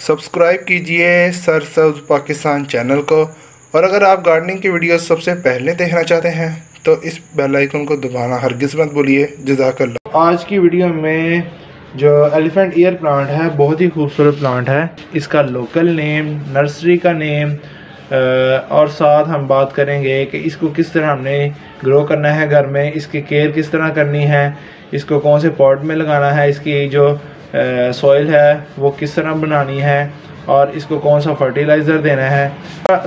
Subscribe कीजिए सरसब्ज Pakistan channel को। और अगर आप गार्डनिंग की वीडियो सबसे पहले देखना चाहते हैं तो इस बेल आइकन को दबाना हरगिज़ मत भूलिए। जज़ाकल्लाह। आज की वीडियो में जो एलिफेंट ईयर प्लांट है बहुत ही खूबसूरत प्लांट है। इसका लोकल नेम, नर्सरी का नेम और साथ हम बात करेंगे कि इसको किस तरह हमने ग्रो करना है घर में, इसकी केयर किस तरह करनी है, इसको कौन से पॉट में लगाना है, इसकी जो सॉइल है वो किस तरह बनानी है और इसको कौन सा फर्टिलाइज़र देना है।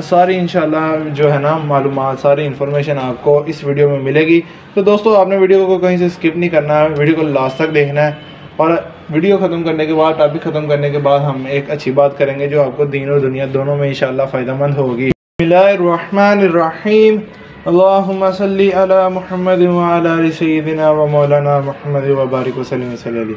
सारी इंशाल्लाह जो है ना मालूमात, सारी इन्फॉर्मेशन आपको इस वीडियो में मिलेगी। तो दोस्तों आपने वीडियो को कहीं से स्किप नहीं करना है, वीडियो को लास्ट तक देखना है। और वीडियो ख़त्म करने के बाद, टॉपिक ख़त्म करने के बाद हम एक अच्छी बात करेंगे जो आपको दीन और दुनिया दोनों में इंशाल्लाह फ़ायदेमंद होगी। बिस्मिल्लाहिर्रहमानिर्रहीम। अल्लाहुम्मा सल्ली अला मुहम्मद व अला आलि सय्यिदिना व मौलाना मुहम्मद व बारिक वसल्लिम वसल्लम।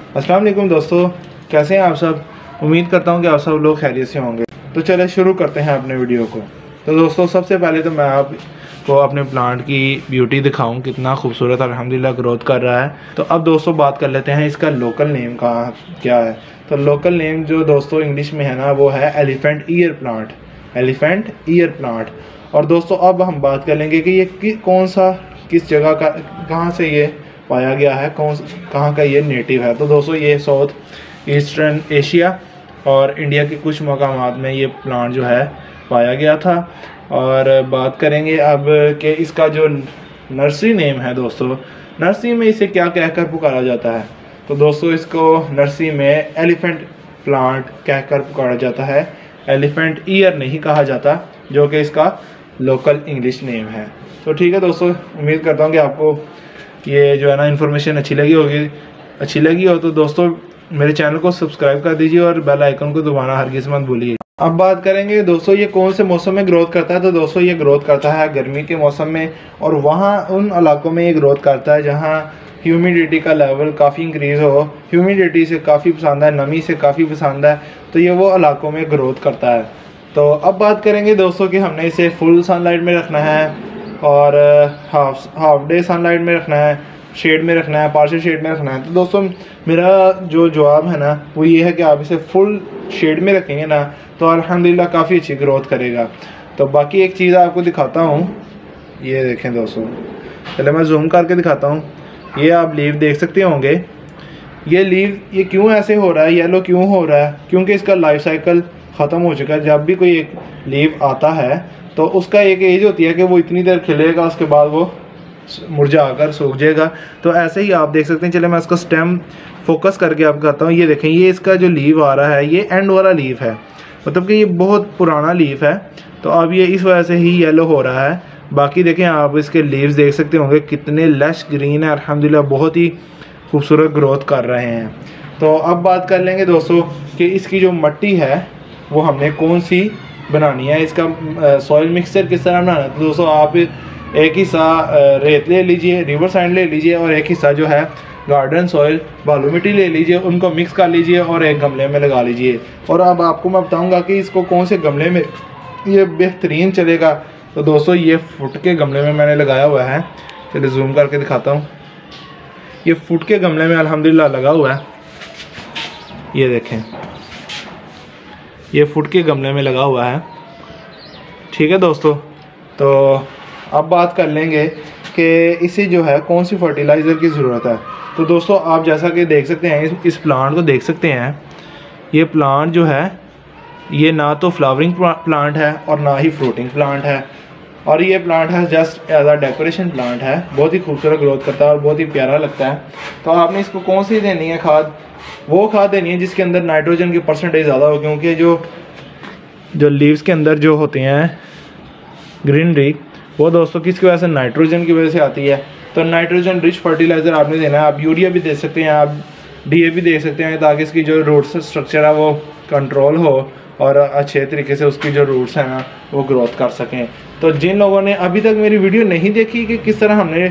अस्सलाम वालेकुम दोस्तों, कैसे हैं आप सब? उम्मीद करता हूं कि आप सब लोग खैरियत से होंगे। तो चले शुरू करते हैं अपने वीडियो को। तो दोस्तों सबसे पहले तो मैं आपको अपने प्लांट की ब्यूटी दिखाऊं, कितना खूबसूरत अल्हम्दुलिल्लाह ग्रोथ कर रहा है। तो अब दोस्तों बात कर लेते हैं इसका लोकल नेम क्या है। तो लोकल नेम जो दोस्तों इंग्लिश में है ना वो है elephant year plant, elephant year plant. और दोस्तों अब हम बात कर लेंगे कि ये कौन सा, किस जगह का, कहाँ से ये पाया गया है, कहाँ का ये नेटिव है। तो दोस्तों ये साउथ ईस्टर्न एशिया और इंडिया के कुछ मकामात में ये प्लांट जो है पाया गया था। और बात करेंगे अब कि इसका जो नर्सरी नेम है दोस्तों, नर्सरी में इसे क्या कहकर पुकारा जाता है। तो दोस्तों इसको नर्सरी में एलिफेंट प्लांट कहकर पुकारा जाता है, एलिफेंट ईयर नहीं कहा जाता, जो कि इसका लोकल इंग्लिश नेम है। तो ठीक है दोस्तों, उम्मीद करता हूँ कि आपको ये जो है ना इन्फॉर्मेशन अच्छी लगी हो तो दोस्तों मेरे चैनल को सब्सक्राइब कर दीजिए और बेल आइकन को दबाना हरगिज़ मत भूलिए। अब बात करेंगे दोस्तों ये कौन से मौसम में ग्रोथ करता है। तो दोस्तों ये ग्रोथ करता है गर्मी के मौसम में, और वहाँ उन इलाकों में ये ग्रोथ करता है जहाँ ह्यूमिडिटी का लेवल काफ़ी इंक्रीज़ हो। ह्यूमिडिटी से काफ़ी पसंद है, नमी से काफ़ी पसंद है, तो ये वो इलाकों में ग्रोथ करता है। तो अब बात करेंगे दोस्तों कि हमने इसे फुल सनलाइट में रखना है और हाफ डे सनलाइट में रखना है, शेड में रखना है, पार्शियल शेड में रखना है। तो दोस्तों मेरा जो जवाब है ना वो ये है कि आप इसे फुल शेड में रखेंगे ना तो अल्हम्दुलिल्लाह काफ़ी अच्छी ग्रोथ करेगा। तो बाकी एक चीज़ आपको दिखाता हूँ, ये देखें दोस्तों, पहले मैं जूम करके दिखाता हूँ। ये आप लीव देख सकते होंगे, ये लीव ये क्यों ऐसे हो रहा है, येलो क्यों हो रहा है, क्योंकि इसका लाइफ साइकिल ख़त्म हो चुका है। जब भी कोई एक लीव आता है तो उसका एक एज होती है कि वो इतनी देर खिलेगा, उसके बाद वो मुरझाकर सूख जाएगा। तो ऐसे ही आप देख सकते हैं। चले मैं इसका स्टेम फोकस करके आपको कहता हूँ। ये देखें, ये इसका जो लीव आ रहा है ये एंड वाला लीव है, मतलब कि ये बहुत पुराना लीव है। तो अब ये इस वजह से ही येलो हो रहा है। बाकी देखें आप इसके लीव्स देख सकते होंगे कितने लश ग्रीन है, अल्हम्दुलिल्लाह बहुत ही खूबसूरत ग्रोथ कर रहे हैं। तो अब बात कर लेंगे दोस्तों कि इसकी जो मिट्टी है वो हमने कौन सी बनानी है, इसका सॉइल मिक्सचर किस तरह बनाना है। तो दोस्तों आप एक हिस्सा रेत ले लीजिए, रिवर सैंड ले लीजिए, और एक हिस्सा जो है गार्डन सॉइल बालू मिट्टी ले लीजिए, उनको मिक्स कर लीजिए और एक गमले में लगा लीजिए। और अब आपको मैं बताऊंगा कि इसको कौन से गमले में ये बेहतरीन चलेगा। तो दोस्तों ये फुट के गमले में मैंने लगाया हुआ है, चलिए जूम करके दिखाता हूँ। ये फुट के गमले में अल्हम्दुलिल्लाह लगा हुआ है, ये देखें, ये फुट के गमले में लगा हुआ है। ठीक है दोस्तों, तो अब बात कर लेंगे कि इसे जो है कौन सी फर्टिलाइज़र की ज़रूरत है। तो दोस्तों आप जैसा कि देख सकते हैं, इस प्लांट को देख सकते हैं, ये प्लांट जो है ये ना तो फ्लावरिंग प्लांट है और ना ही फ्रूटिंग प्लांट है, और ये प्लांट है just as a decoration plant है। बहुत ही खूबसूरत ग्रोथ करता है और बहुत ही प्यारा लगता है। तो आपने इसको कौन सी देनी है खाद, वो खाद देनी है जिसके अंदर नाइट्रोजन की परसेंटेज ज़्यादा हो, क्योंकि जो लीव्स के अंदर जो होते हैं ग्रीनरी वो दोस्तों किसकी वजह से, नाइट्रोजन की वजह से आती है। तो नाइट्रोजन रिच फर्टिलाइज़र आपने देना है। आप यूरिया भी दे सकते हैं, आप डीएपी दे सकते हैं, ताकि इसकी जो रूट्स स्ट्रक्चर है वो कंट्रोल हो और अच्छे तरीके से उसकी जो रूट्स हैं ना वो ग्रोथ कर सकें। तो जिन लोगों ने अभी तक मेरी वीडियो नहीं देखी कि किस तरह हमने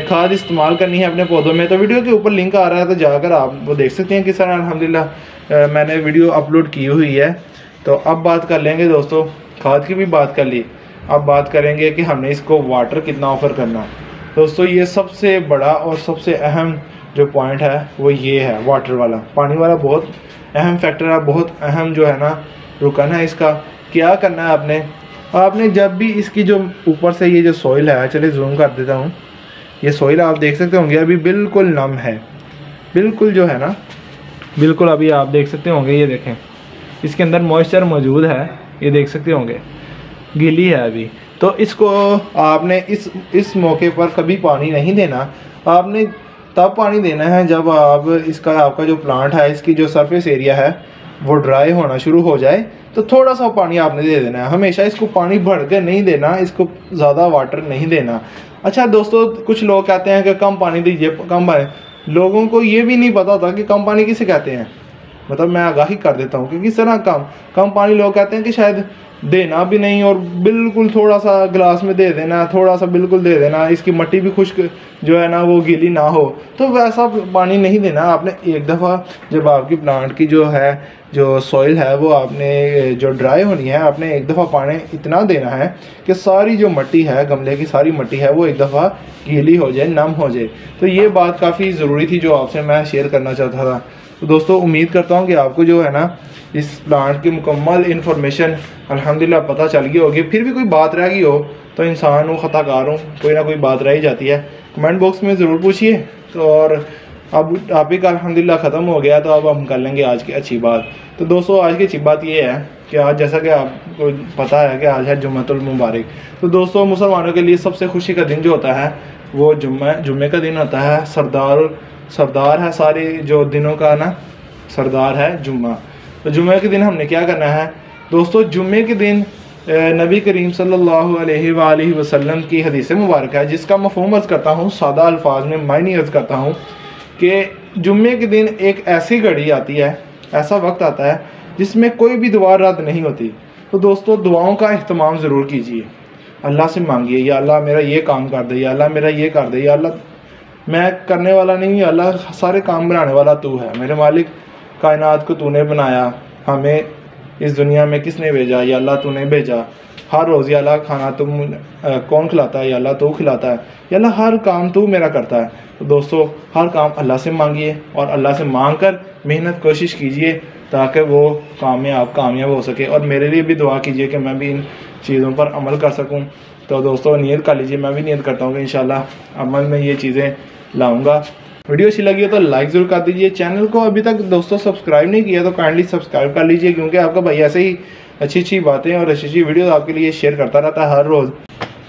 खाद इस्तेमाल करनी है अपने पौधों में, तो वीडियो के ऊपर लिंक आ रहा है, तो जाकर आप वो देख सकते हैं किस तरह अल्हम्दुलिल्लाह मैंने वीडियो अपलोड की हुई है। तो अब बात कर लेंगे दोस्तों, खाद की भी बात कर ली, अब बात करेंगे कि हमने इसको वाटर कितना ऑफ़र करना है। दोस्तों ये सबसे बड़ा और सबसे अहम जो पॉइंट है वो ये है, वाटर वाला, पानी वाला बहुत अहम फैक्टर है, बहुत अहम जो है ना रुकन है इसका। क्या करना है आपने जब भी इसकी जो ऊपर से ये जो सॉइल है, चलिए जूम कर देता हूँ, ये सॉइल आप देख सकते होंगे अभी बिल्कुल नम है, बिल्कुल जो है ना बिल्कुल अभी आप देख सकते होंगे, ये देखें इसके अंदर मॉइस्चर मौजूद है, ये देख सकते होंगे गीली है अभी। तो इसको आपने इस मौके पर कभी पानी नहीं देना, आपने तब पानी देना है जब आपका जो प्लांट है इसकी जो सरफेस एरिया है वो ड्राई होना शुरू हो जाए, तो थोड़ा सा पानी आपने दे देना है। हमेशा इसको पानी भर के नहीं देना, इसको ज़्यादा वाटर नहीं देना। अच्छा दोस्तों, कुछ लोग कहते हैं कि कम पानी दीजिए, कम पानी, लोगों को ये भी नहीं पता था कि कम पानी किसे कहते हैं। मतलब मैं आगाही कर देता हूँ कि किस तरह कम पानी लोग कहते हैं कि शायद देना भी नहीं और बिल्कुल थोड़ा सा गिलास में दे देना, थोड़ा सा बिल्कुल दे देना, इसकी मिट्टी भी खुश्क जो है ना वो गीली ना हो, तो वैसा पानी नहीं देना। आपने एक दफ़ा जब आपकी प्लांट की जो सॉइल है वो आपने जो ड्राई होनी है, आपने एक दफ़ा पानी इतना देना है कि सारी जो मिट्टी है, गमले की सारी मिट्टी है वो एक दफ़ा गीली हो जाए, नम हो जाए। तो ये बात काफ़ी ज़रूरी थी जो आपसे मैं शेयर करना चाहता था। तो दोस्तों उम्मीद करता हूँ कि आपको जो है ना इस प्लांट की मुकम्मल इन्फॉर्मेशन अल्हम्दुलिल्लाह पता चल गई होगी। फिर भी कोई बात रह गई हो तो इंसान हूँ, ख़ताकार हूँ, कोई ना कोई बात रह ही जाती है, कमेंट बॉक्स में ज़रूर पूछिए। तो और अब टॉपिक अल्हम्दुलिल्लाह ख़त्म हो गया, तो अब हम कर लेंगे आज की अच्छी बात। तो दोस्तों आज की अच्छी बात ये है कि आज जैसा कि आपको पता है कि आज है जुम्मतुल मुबारक। तो दोस्तों मुसलमानों के लिए सबसे खुशी का दिन जो होता है वो जुम्मे का दिन होता है। सरदार है सारे जो दिनों का ना, सरदार है जुम्मा। तो जुम्मे के दिन हमने क्या करना है दोस्तों, जुम्मे के दिन नबी करीम सल्लल्लाहु अलैहि वसल्लम की हदीस मुबारक है जिसका मफ़हूम अर्ज़ करता हूँ, सादा अल्फाज में मायने अर्ज़ करता हूँ कि जुम्मे के दिन एक ऐसी घड़ी आती है, ऐसा वक्त आता है जिसमें कोई भी दुआ रद्द नहीं होती। तो दोस्तों दुआओं का अहतमाम ज़रूर कीजिए, अल्लाह से मांगिए, या अल्लाह मेरा ये काम कर दे, या अल्लाह मेरा ये कर दे, या अल्लाह मैं करने वाला नहीं, अल्लाह सारे काम बनाने वाला तू है, मेरे मालिक कायनात को तूने बनाया, हमें इस दुनिया में किसने भेजा, या अल्लाह तूने भेजा, हर रोज़ या अल्लाह खाना तुम कौन खिलाता है, या अल्लाह तू खिलाता है, या अल्लाह हर काम तू मेरा करता है। तो दोस्तों हर काम अल्लाह से मांगिए और अल्लाह से मांग कर मेहनत कोशिश कीजिए ताकि वो कामयाब हो सके। और मेरे लिए भी दुआ कीजिए कि मैं भी इन चीज़ों पर अमल कर सकूँ। तो दोस्तों नियत कर लीजिए, मैं भी नियत करता हूँ कि इंशाल्लाह अमल में ये चीज़ें लाऊंगा। वीडियो अच्छी लगी हो तो लाइक ज़रूर कर दीजिए। चैनल को अभी तक दोस्तों सब्सक्राइब नहीं किया तो काइंडली सब्सक्राइब कर लीजिए, क्योंकि आपका भाई ऐसे ही अच्छी बातें और अच्छी वीडियोस आपके लिए शेयर करता रहता है हर रोज़।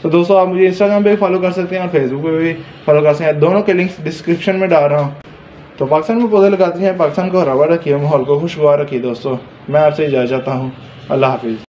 तो दोस्तों आप मुझे इंस्टाग्राम पे फॉलो कर सकते हैं और फेसबुक पे भी फॉलो कर सकते हैं, दोनों के लिंक्स डिस्क्रिप्शन में डाल रहा हूँ। तो पाकिस्तान में पौधे लगाते हैं, पाकिस्तान को हरा भरा रखिए, माहौल को खुशगवार रखिए। दोस्तों मैं आपसे इजाज़त चाहता हूँ, अल्लाह हाफिज़।